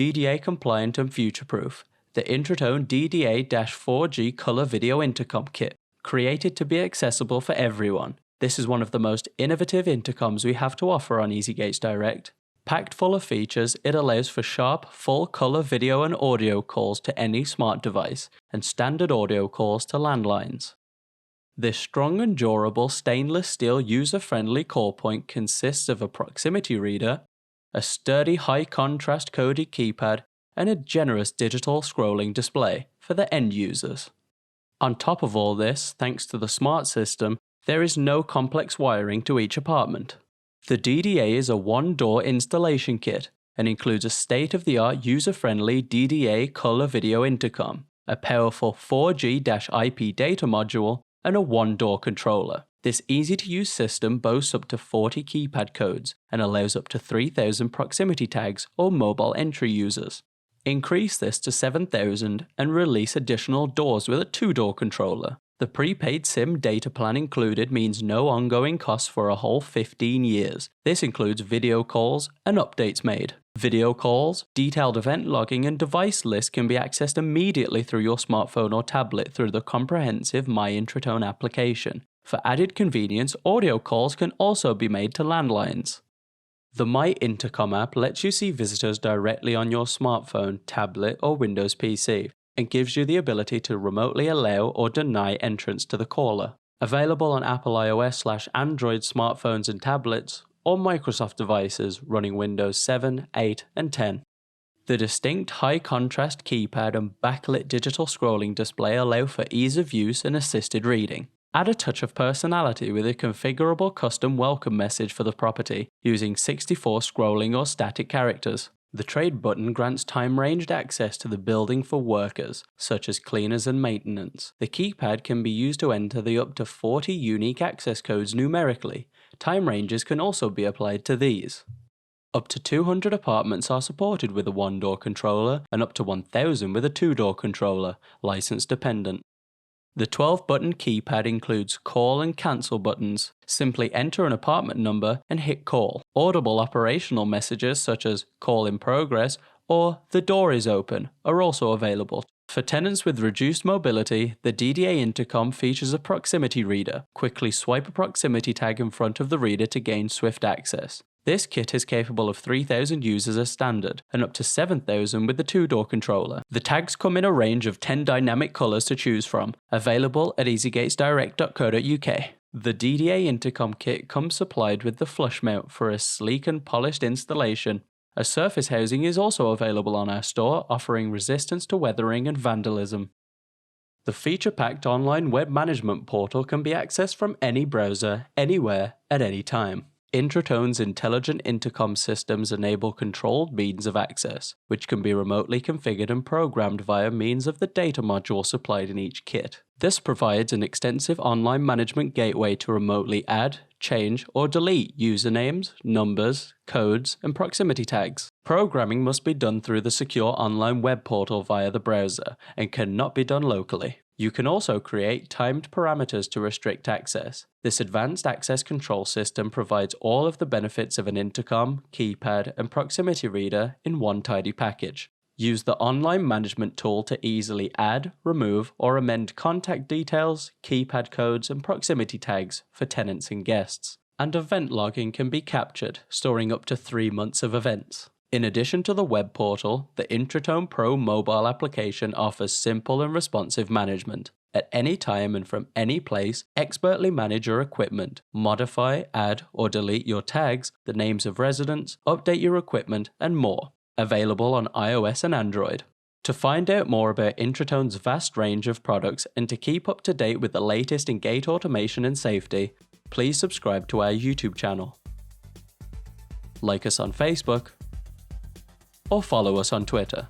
DDA compliant and future-proof, the Intratone DDA-4G Colour Video Intercom Kit, created to be accessible for everyone. This is one of the most innovative intercoms we have to offer on EasyGates Direct. Packed full of features, it allows for sharp, full-colour video and audio calls to any smart device, and standard audio calls to landlines. This strong and durable stainless steel user-friendly call point consists of a proximity reader, a sturdy high-contrast coded keypad, and a generous digital scrolling display for the end users. On top of all this, thanks to the smart system, there is no complex wiring to each apartment. The DDA is a one-door installation kit and includes a state-of-the-art user-friendly DDA Colour Video Intercom, a powerful 4G-IP data module, and a one-door controller. This easy-to-use system boasts up to 40 keypad codes and allows up to 3,000 proximity tags or mobile entry users. Increase this to 7,000 and release additional doors with a two-door controller. The prepaid SIM data plan included means no ongoing costs for a whole 15 years. This includes video calls and updates made. Video calls, detailed event logging and device lists can be accessed immediately through your smartphone or tablet through the comprehensive My Intratone application. For added convenience, audio calls can also be made to landlines. The My Intercom app lets you see visitors directly on your smartphone, tablet or Windows PC, and gives you the ability to remotely allow or deny entrance to the caller. Available on Apple iOS/Android smartphones and tablets, or Microsoft devices running Windows 7, 8, and 10. The distinct high-contrast keypad and backlit digital scrolling display allow for ease of use and assisted reading. Add a touch of personality with a configurable custom welcome message for the property using 64 scrolling or static characters. The trade button grants time-ranged access to the building for workers, such as cleaners and maintenance. The keypad can be used to enter the up to 40 unique access codes numerically. Time ranges can also be applied to these. Up to 200 apartments are supported with a one-door controller and up to 1,000 with a two-door controller, license dependent. The 12-button keypad includes call and cancel buttons. Simply enter an apartment number and hit call. Audible operational messages such as call in progress or the door is open are also available. For tenants with reduced mobility, the DDA intercom features a proximity reader. Quickly swipe a proximity tag in front of the reader to gain swift access. This kit is capable of 3,000 users as standard, and up to 7,000 with the two-door controller. The tags come in a range of 10 dynamic colours to choose from, available at easygatesdirect.co.uk. The DDA Intercom Kit comes supplied with the flush mount for a sleek and polished installation. A surface housing is also available on our store, offering resistance to weathering and vandalism. The feature-packed online web management portal can be accessed from any browser, anywhere, at any time. Intratone's intelligent intercom systems enable controlled means of access, which can be remotely configured and programmed via means of the data module supplied in each kit. This provides an extensive online management gateway to remotely add, change, or delete usernames, numbers, codes, and proximity tags. Programming must be done through the secure online web portal via the browser and cannot be done locally. You can also create timed parameters to restrict access. This advanced access control system provides all of the benefits of an intercom, keypad, and proximity reader in one tidy package. Use the online management tool to easily add, remove, or amend contact details, keypad codes, and proximity tags for tenants and guests. And event logging can be captured, storing up to 3 months of events. In addition to the web portal, the Intratone Pro mobile application offers simple and responsive management. At any time and from any place, expertly manage your equipment, modify, add, or delete your tags, the names of residents, update your equipment, and more. Available on iOS and Android. To find out more about Intratone's vast range of products and to keep up to date with the latest in gate automation and safety, please subscribe to our YouTube channel. Like us on Facebook, or follow us on Twitter.